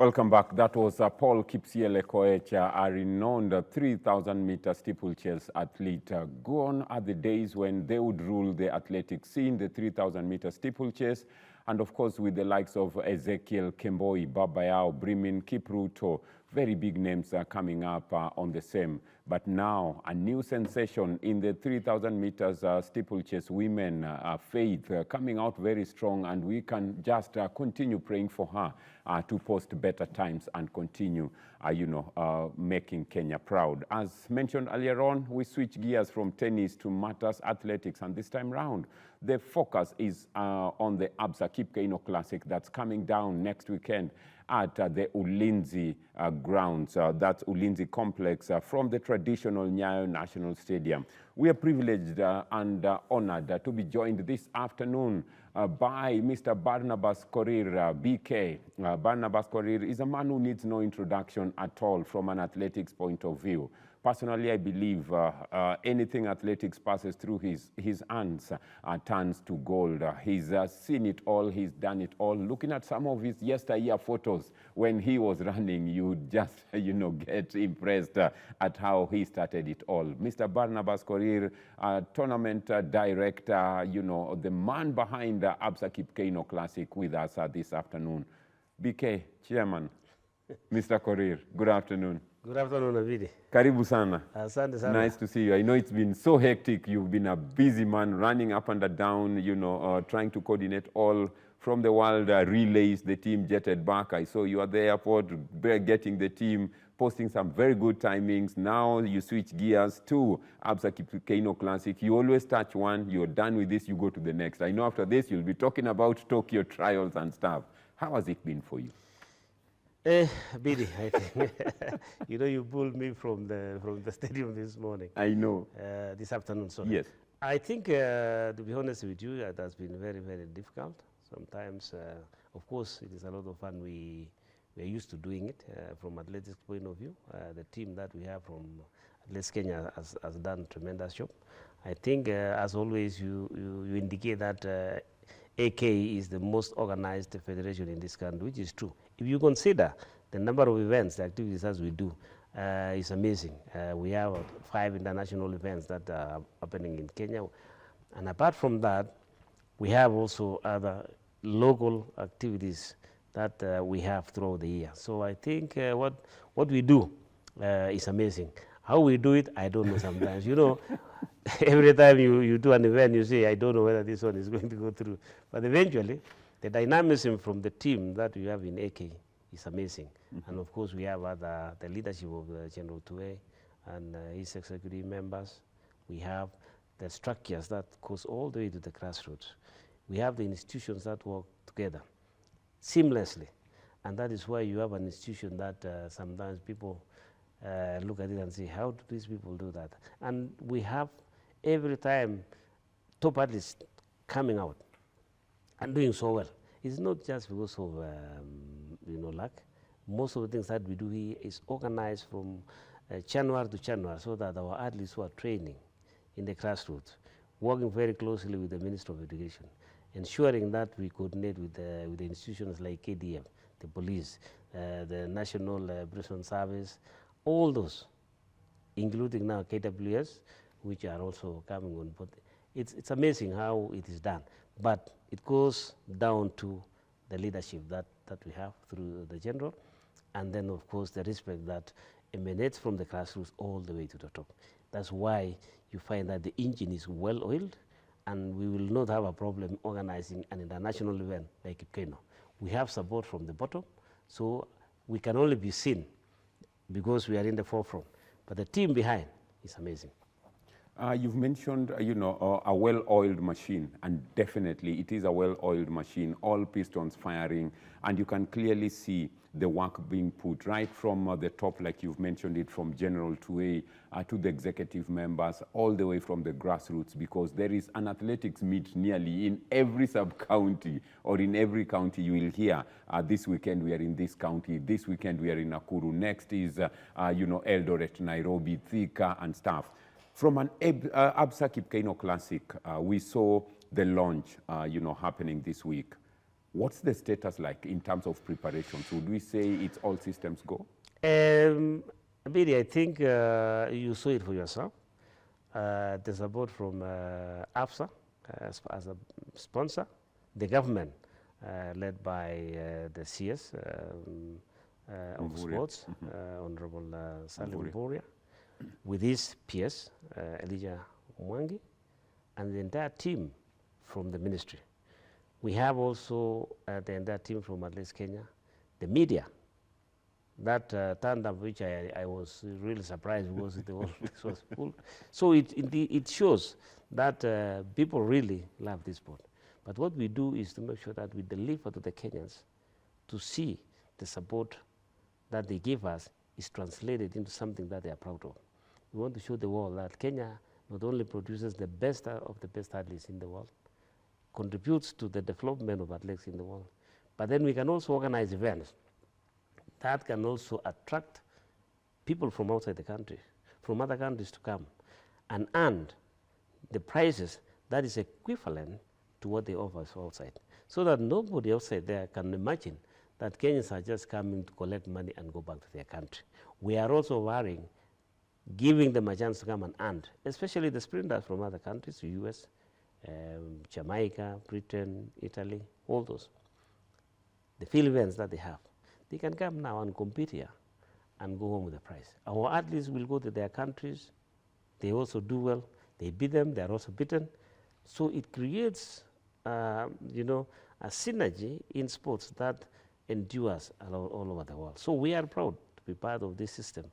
Welcome back. That was Paul Kipkeino, a renowned 3,000-meter steeplechase athlete. Gone are the days when they would rule the athletic scene, the 3,000-meter steeplechase, and of course with the likes of Ezekiel Kemboi, Babayao, Brimin, Kipruto, very big names are coming up on the same. But now, a new sensation in the 3,000 meters steeplechase women, Faith, coming out very strong, and we can just continue praying for her to post better times and continue, making Kenya proud. As mentioned earlier on, we switch gears from tennis to matters athletics, and this time round, the focus is on the Absa Kipkeino Classic that's coming down next weekend at the Ulinzi grounds, that's Ulinzi complex from the traditional Nyayo National Stadium. We are privileged and honored to be joined this afternoon by Mr. Barnabas Korir, BK. Barnabas Korir is a man who needs no introduction at all from an athletics point of view. Personally, I believe anything athletics passes through his hands turns to gold. He's seen it all, he's done it all. Looking at some of his yesteryear photos when he was running, you just, get impressed at how he started it all. Mr. Barnabas Korir, tournament director, the man behind the Absa Kipkeino Classic with us this afternoon. BK, Chairman, Mr. Korir, good afternoon. Good afternoon, Avidi. Karibu sana. Asante sana. Nice to see you. I know it's been so hectic. You've been a busy man, running up and down, trying to coordinate all from the world relays. The team jetted back. I saw you at the airport, getting the team, posting some very good timings. Now you switch gears to Absa Kipkeino Classic. You always touch one. You're done with this, you go to the next. I know after this, you'll be talking about Tokyo trials and stuff. How has it been for you? Bidi, I think. You pulled me from the stadium this morning. I know. This afternoon, sorry. Yes. I think, to be honest with you, it has been very, very difficult. Sometimes, of course, it is a lot of fun. We are used to doing it from athletics point of view. The team that we have from Athletics Kenya has done a tremendous job. I think, as always, you indicate that AK is the most organized federation in this country, which is true. If you consider the number of events, the activities as we do, it's amazing. We have 5 international events that are happening in Kenya. And apart from that, we have also other local activities that we have throughout the year. So I think what we do is amazing. How we do it, I don't know sometimes. Every time you do an event, you say, I don't know whether this one is going to go through. But eventually, the dynamism from the team that we have in AK is amazing. Mm-hmm. And of course, we have the leadership of General Tuwe and his executive members. We have the structures that goes all the way to the grassroots. We have the institutions that work together seamlessly. And that is why you have an institution that sometimes people look at it and say, how do these people do that? And we have every time top athletes coming out and doing so well. It's not just because of luck. Most of the things that we do here is organized from January to January, so that our athletes who are training in the grassroots, working very closely with the Minister of Education, ensuring that we coordinate with the institutions like KDF, the police, the National Prison Service, all those, including now KWS, which are also coming on. But it's amazing how it is done. But it goes down to the leadership that we have through the general, and then of course the respect that emanates from the grassroots all the way to the top. That's why you find that the engine is well oiled, and we will not have a problem organizing an international event like Kipkeino. We have support from the bottom, so we can only be seen because we are in the forefront. But the team behind is amazing. You've mentioned, a well-oiled machine, and definitely it is a well-oiled machine, all pistons firing, and you can clearly see the work being put right from the top, like you've mentioned it, from General to the executive members, all the way from the grassroots, because there is an athletics meet nearly in every sub-county, or in every county you will hear, this weekend we are in this county, this weekend we are in Nakuru, next is, Eldoret, Nairobi, Thika, and stuff. From an Absa Kipkeino Classic, we saw the launch, happening this week. What's the status like in terms of preparations? Would we say it's all systems go? Billy, I think you saw it for yourself. The support from Absa as a sponsor, the government led by the CS of Sports, Honorable Salim Boria, with his PS, Elijah Mwangi, and the entire team from the ministry. We have also the entire team from Athletics Kenya, the media. That turned up, which I was really surprised because it was full. So it shows that people really love this sport. But what we do is to make sure that we deliver to the Kenyans to see the support that they give us is translated into something that they are proud of. We want to show the world that Kenya not only produces the best of the best athletes in the world, contributes to the development of athletes in the world, but then we can also organize events that can also attract people from outside the country, from other countries to come and earn the prizes that is equivalent to what they offer outside, so that nobody outside there can imagine that Kenyans are just coming to collect money and go back to their country. We are also worrying, giving them a chance to come and earn, especially the sprinters from other countries, the US, Jamaica, Britain, Italy, all those. The field events that they have, they can come now and compete here and go home with a prize. Our athletes will go to their countries, they also do well, they beat them, they are also beaten. So it creates, you know, a synergy in sports that endures all over the world. So we are proud to be part of this system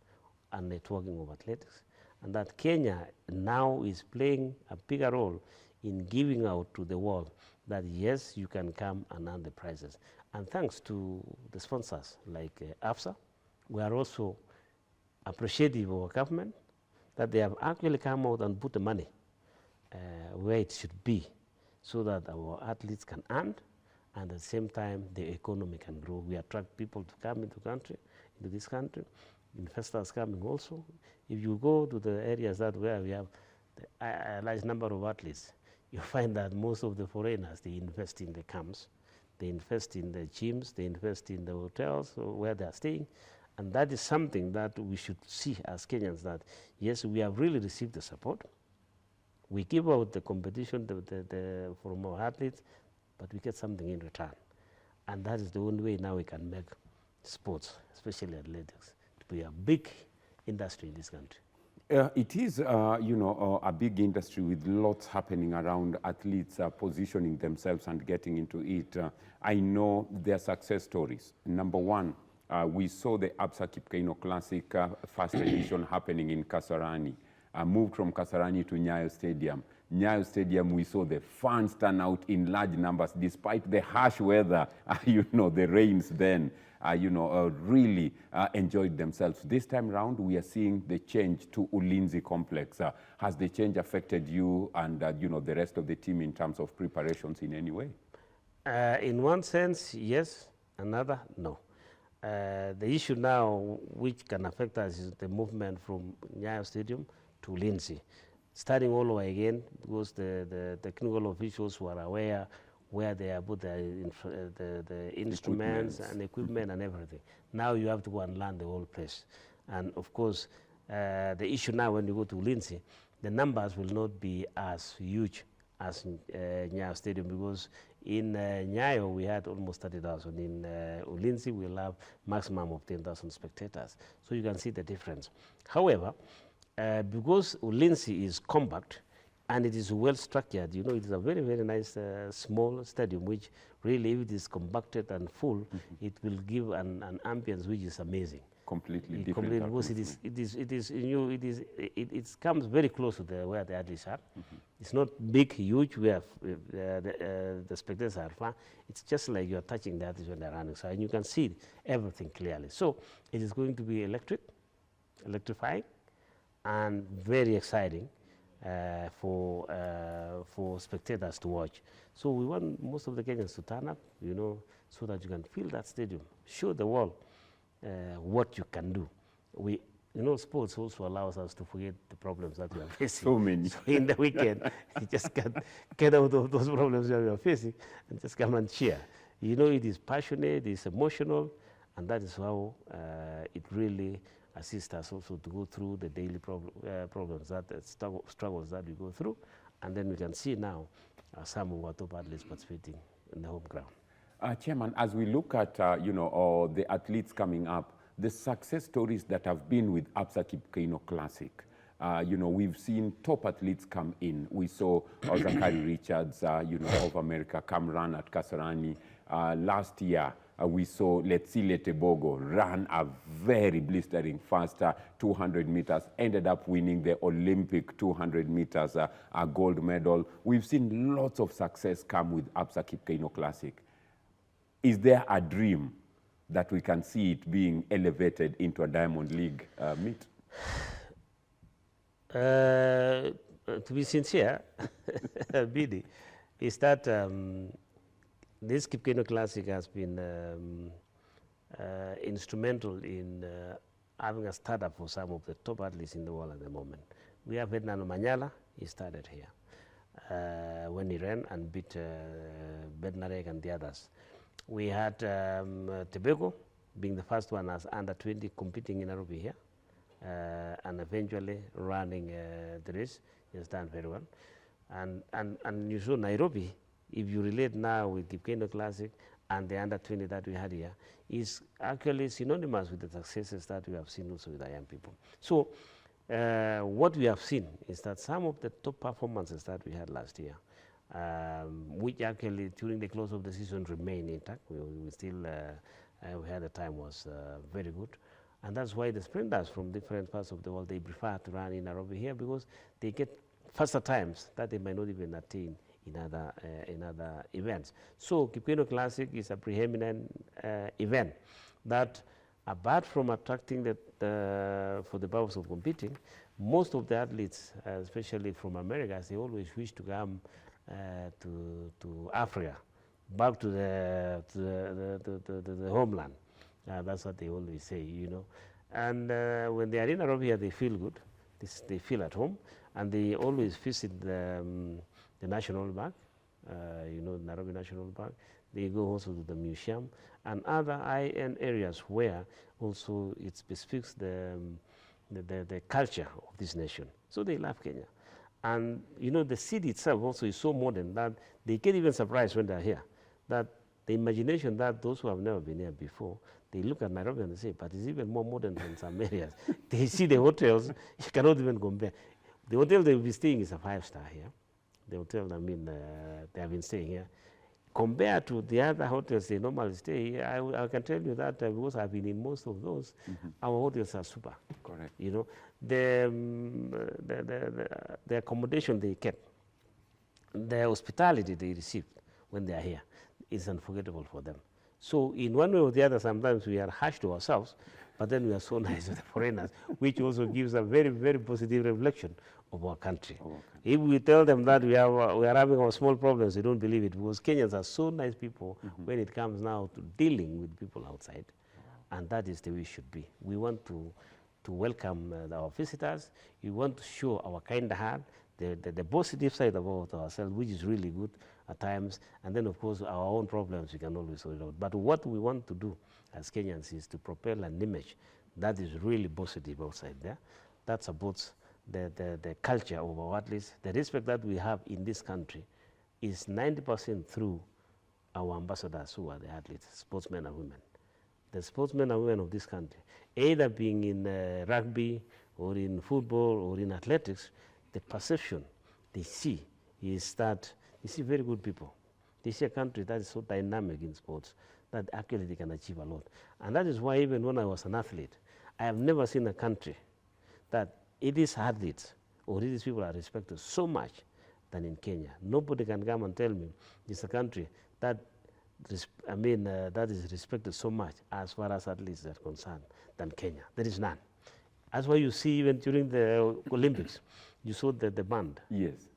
and networking of athletics, and that Kenya now is playing a bigger role in giving out to the world that yes, you can come and earn the prizes. And thanks to the sponsors like Absa, we are also appreciative of our government that they have actually come out and put the money where it should be, so that our athletes can earn, and at the same time the economy can grow. We attract people to come into this country, investors coming also. If you go to the areas where we have a large number of athletes, you find that most of the foreigners, they invest in the camps, they invest in the gyms, they invest in the hotels where they are staying. And that is something that we should see as Kenyans, that yes, we have really received the support. We give out the competition from our athletes, but we get something in return. And that is the only way now we can make sports, especially athletics, to be a big industry in this country. It is, you know, a big industry with lots happening around athletes positioning themselves and getting into it. I know their success stories. Number one, we saw the Absa Kipkeino Classic first edition happening in Kasarani. Moved from Kasarani to Nyayo Stadium. Nyayo Stadium, we saw the fans turn out in large numbers despite the harsh weather, you know, the rains then. You know, really enjoyed themselves. This time around, we are seeing the change to Ulinzi Complex. Has the change affected you and, you know, the rest of the team in terms of preparations in any way? In one sense, yes. Another, no. The issue now which can affect us is the movement from Nyayo Stadium to Ulinzi. Starting all over again, because the technical officials were aware where they have put the instruments and equipment and everything. Now you have to go and learn the whole place. And of course, the issue now when you go to Ulinzi, the numbers will not be as huge as Nyayo Stadium, because in Nyayo we had almost 30,000. In Ulinzi we'll have maximum of 10,000 spectators. So you can see the difference. However, because Ulinzi is compact, and it is well structured, you know, it is a very, very nice small stadium, which really, if it is compacted and full, it will give an ambience which is amazing. Completely different. Because it comes very close to where the athletes are. It's not big, huge, where the spectators are far. It's just like you're touching the athletes when they're running. So, and you can see everything clearly. So it is going to be electrifying, and very exciting. For spectators to watch. So we want most of the Kenyans to turn up, you know, so that you can fill that stadium, show the world what you can do. You know, sports also allows us to forget the problems that we are facing. So many. So in the weekend, you just can get out of those problems that we are facing and just come and cheer. You know, it is passionate, it's emotional, and that is how it really assists us also to go through the daily problems, struggles that we go through, and then we can see now some of our top athletes participating in the home ground. Chairman, as we look at, the athletes coming up, the success stories that have been with Absa Kipkeino Classic, we've seen top athletes come in. We saw Zakari Richards, of America, come run at Kasarani. Last year, we saw Letsile Tebogo run a very blistering fast 200 meters, ended up winning the Olympic 200 meters gold medal. We've seen lots of success come with Absa Kipkeino Classic. Is there a dream that we can see it being elevated into a Diamond League meet? To be sincere, Bidi, is that this Kipkeino Classic has been instrumental in having a startup for some of the top athletes in the world at the moment. We have Ednano Manyala, he started here when he ran and beat Bednarek and the others. We had Tebego being the first one as under 20 competing in Nairobi here, and eventually running the race. He has done very well. And you saw Nairobi, if you relate now with Kipkeino Classic and the under 20 that we had here, is actually synonymous with the successes that we have seen also with the young people. So what we have seen is that some of the top performances that we had last year, which actually during the close of the season remain intact. We still, we had the time was very good. And that's why the sprinters from different parts of the world, they prefer to run in Nairobi here because they get faster times that they might not even attain in other events. So Kipkeino Classic is a preeminent event that, apart from attracting for the purpose of competing, most of the athletes, especially from America, they always wish to come to Africa, back to the homeland. That's what they always say, And when they are in Nairobi, they feel good. They feel at home, and they always visit the national park, Nairobi National Park. They go also to the museum and other high-end areas where also it speaks the culture of this nation. So they love Kenya. And the city itself also is so modern that they get even surprised when they're here. That the imagination that those who have never been here before, they look at Nairobi and they say, but it's even more modern than some areas. They see the hotels, you cannot even compare. The hotel they will be staying is a 5-star here. The hotel, they have been staying here. Compared to the other hotels they normally stay here, I can tell you that because I've been in most of those, our hotels are super. Correct. The accommodation they get, the hospitality they receive when they are here is unforgettable for them. So in one way or the other, sometimes we are harsh to ourselves, but then we are so nice to the foreigners, which also gives a very, very positive reflection of our country. If we tell them that we are having our small problems, they don't believe it, because Kenyans are so nice people when it comes now to dealing with people outside, and that is the way it should be. We want to welcome our visitors. We want to show our kind heart, the positive side about ourselves, which is really good at times, and then of course our own problems we can always sort it out. But what we want to do as Kenyans is to propel an image that is really positive outside there, that supports the culture of our athletes. The respect that we have in this country is 90% through our ambassadors who are the athletes, sportsmen and women. The sportsmen and women of this country, either being in rugby or in football or in athletics, the perception they see is that they see very good people. They see a country that is so dynamic in sports that actually they can achieve a lot. And that is why even when I was an athlete, I have never seen a country that it is athletes or it is people are respected so much than in Kenya. Nobody can come and tell me it's a country that that is respected so much as far as athletes are concerned than Kenya. There is none. That's why you see even during the Olympics, you saw the band. Yes.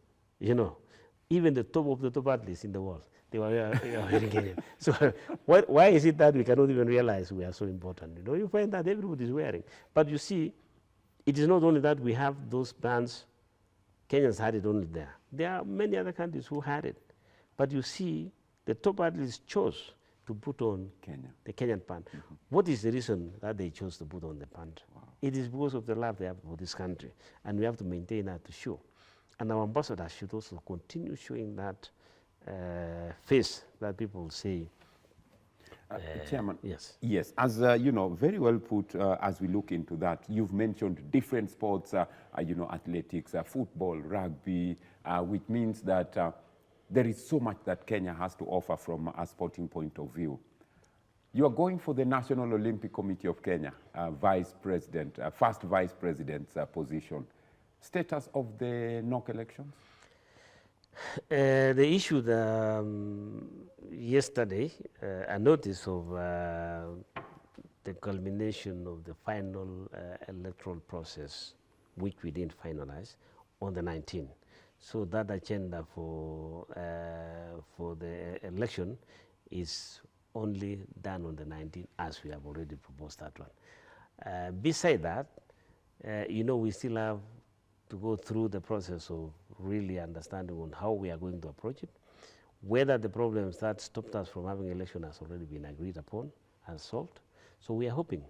Even the top of the top athletes in the world, they were wearing Kenyan. So why is it that we cannot even realize we are so important? You find that everybody is wearing. But you see, it is not only that we have those bands, Kenyans had it only there. There are many other countries who had it. But you see, the top athletes chose to put on Kenya. the Kenyan band. What is the reason that they chose to put on the band? It is because of the love they have for this country, and we have to maintain that to show. And our ambassadors should also continue showing that face that people say. Chairman, yes. Yes, as you know, very well put. As we look into that, you've mentioned different sports, you know, athletics, football, rugby, which means that there is so much that Kenya has to offer from a sporting point of view. You are going for the National Olympic Committee of Kenya, vice president, first vice president's position. Status of the NOC elections? They issued yesterday a notice of the culmination of the final electoral process, which we didn't finalize, on the 19th. So that agenda for the election is only done on the 19th, as we have already proposed that one. Beside that, you know, we still have to go through the process of really understanding on how we are going to approach it, whether the problems that stopped us from having election has already been agreed upon and solved. So we are hoping,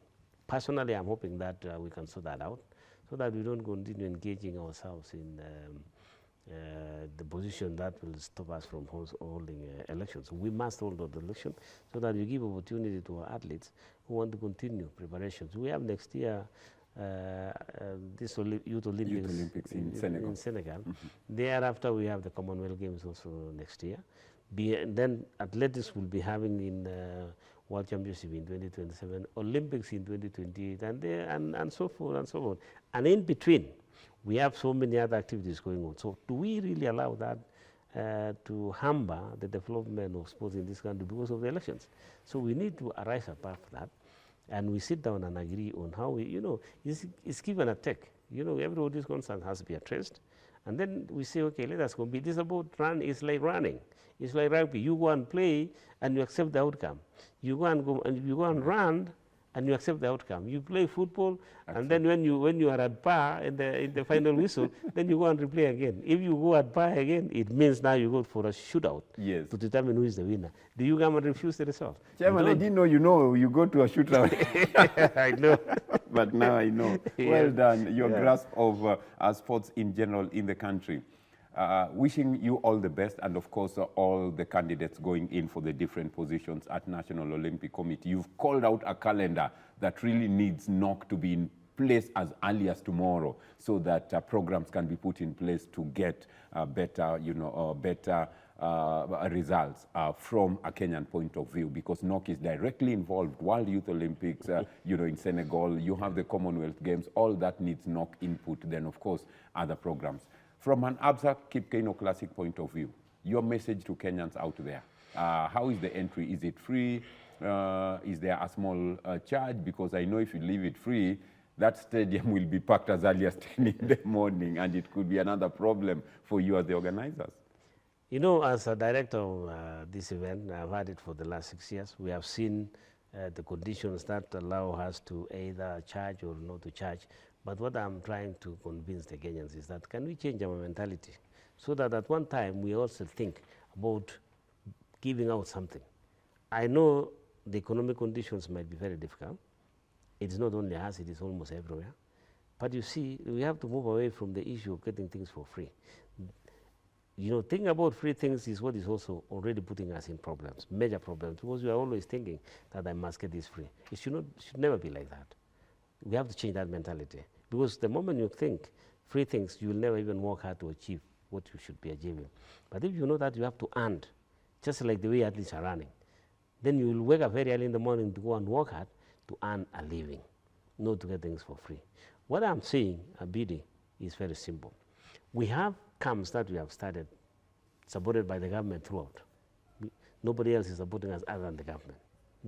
personally I'm hoping that we can sort that out so that we don't continue engaging ourselves in the position that will stop us from holding elections. We must hold the election so that we give opportunity to our athletes who want to continue preparations. We have next year this Youth Olympics in Senegal. Thereafter, we have the Commonwealth Games also next year. Then athletics will be having in World Championship in 2027, Olympics in 2028, and so forth and so on. And in between, we have so many other activities going on. So do we really allow that to hamper the development of sports in this country because of the elections? So we need to arise above that. And we sit down and agree on how we, you know, it's give and a take. You know, everybody's concern has to be addressed. And then we say, okay, let us compete. This about run is like running. It's like rugby. You go and play and you accept the outcome. You go and run and you accept the outcome. You play football, and then when you are at par in the final whistle, then you go and replay again. If you go at par again, it means now you go for a shootout to determine who is the winner. Do you come and refuse the result? Chairman, I didn't know you go to a shootout. I know. But now I know. Well done, your grasp of sports in general in the country. Wishing you all the best, and of course all the candidates going in for the different positions at National Olympic Committee. You've called out a calendar that really needs NOC to be in place as early as tomorrow, so that programs can be put in place to get better, results from a Kenyan point of view, because NOC is directly involved. World Youth Olympics, in Senegal, you have the Commonwealth Games, all that needs NOC input. Then of course other programs. From an Absa Kipkeino Classic point of view, your message to Kenyans out there, how is the entry? Is it free? Is there a small charge? Because I know if you leave it free, that stadium will be packed as early as 10 in the morning, and it could be another problem for you as the organizers. You know, as a director of this event, I've had it for the last 6 years. We have seen the conditions that allow us to either charge or not to charge. But what I'm trying to convince the Kenyans is that can we change our mentality so that at one time we also think about giving out something. I know the economic conditions might be very difficult. It's not only us, it is almost everywhere. But you see, we have to move away from the issue of getting things for free. You know, thinking about free things is what is also already putting us in problems, major problems, because we are always thinking that I must get this free. It should never be like that. We have to change that mentality, because the moment you think free things, you will never even work hard to achieve what you should be achieving. But if you know that you have to earn, just like the way athletes are running, then you will wake up very early in the morning to go and work hard to earn a living, not to get things for free. What I'm saying, Abidi, is very simple. We have camps that we have started, supported by the government throughout. Nobody else is supporting us other than the government,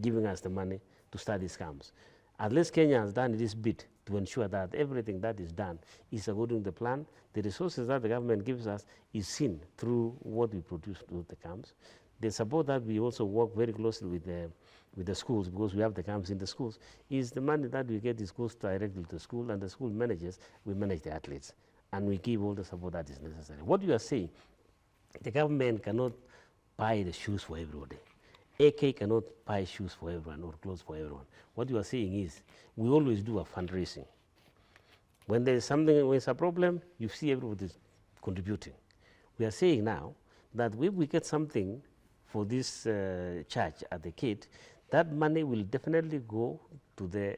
giving us the money to start these camps. At least Kenya has done this bit to ensure that everything that is done is according to the plan. The resources that the government gives us is seen through what we produce through the camps. The support that we also work very closely with the schools, because we have the camps in the schools, is the money that we get is goes directly to the school, and the school managers, we manage the athletes, and we give all the support that is necessary. What you are saying, the government cannot buy the shoes for everybody. AK cannot buy shoes for everyone or clothes for everyone. What you are saying is, we always do a fundraising. When there is something, when it's a problem, you see everybody is contributing. We are saying now that if we get something for this church at the kid, that money will definitely go to the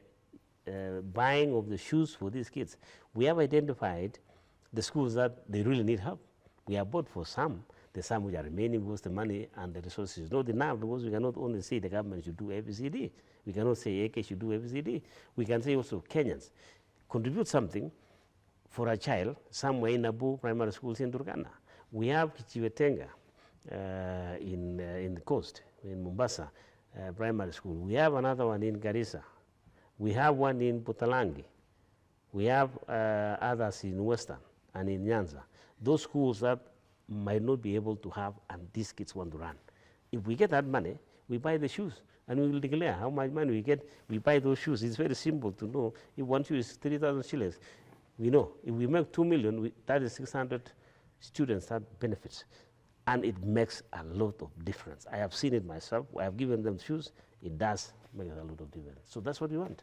buying of the shoes for these kids. We have identified the schools that they really need help. We have bought for some, the some which are remaining because the money and the resources is not enough, because we cannot only say the government should do ABCD. We cannot say AK should do ABCD. We can say also Kenyans contribute something for a child somewhere in Abu primary schools in Turkana. We have Kichiwetenga in the coast, in Mombasa primary school. We have another one in Garissa. We have one in Putalangi. We have others in Western and in Nyanza. Those schools that might not be able to have and these kids want to run. If we get that money, we buy the shoes and we will declare how much money we get. We buy those shoes. It's very simple to know. If one shoe is 3,000 shillings, we know. If we make 2 million, that is 600 students that benefits. And it makes a lot of difference. I have seen it myself. I have given them shoes. It does make a lot of difference. So that's what we want.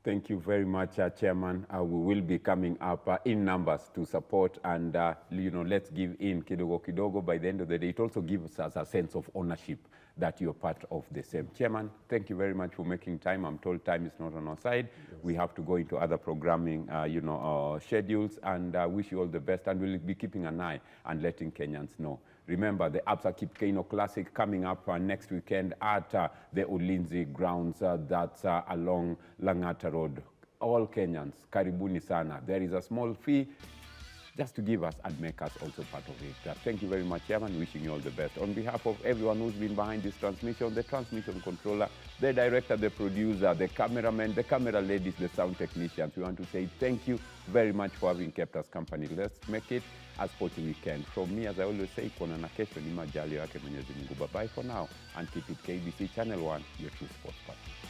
Thank you very much, Chairman. We will be coming up in numbers to support, and let's give in kidogo kidogo. By the end of the day, it also gives us a sense of ownership that you're part of the same. Chairman, thank you very much for making time. I'm told time is not on our side. Yes. We have to go into other programming, schedules, and wish you all the best. And we'll be keeping an eye and letting Kenyans know. Remember, the Absa Kipkeino Classic coming up next weekend at the Ulinzi grounds that's along Langata Road. All Kenyans, karibuni sana. There is a small fee just to give us and make us also part of it. Thank you very much, Chairman. Wishing you all the best. On behalf of everyone who's been behind this transmission, the transmission controller, the director, the producer, the cameraman, the camera ladies, the sound technicians, we want to say thank you very much for having kept us company. Let's make it as sporty we can. From me, as I always say, kona na kesho ni majali yake Mwenyezi Mungu. Bye-bye for now, and keep it KBC Channel 1, your true sports partner.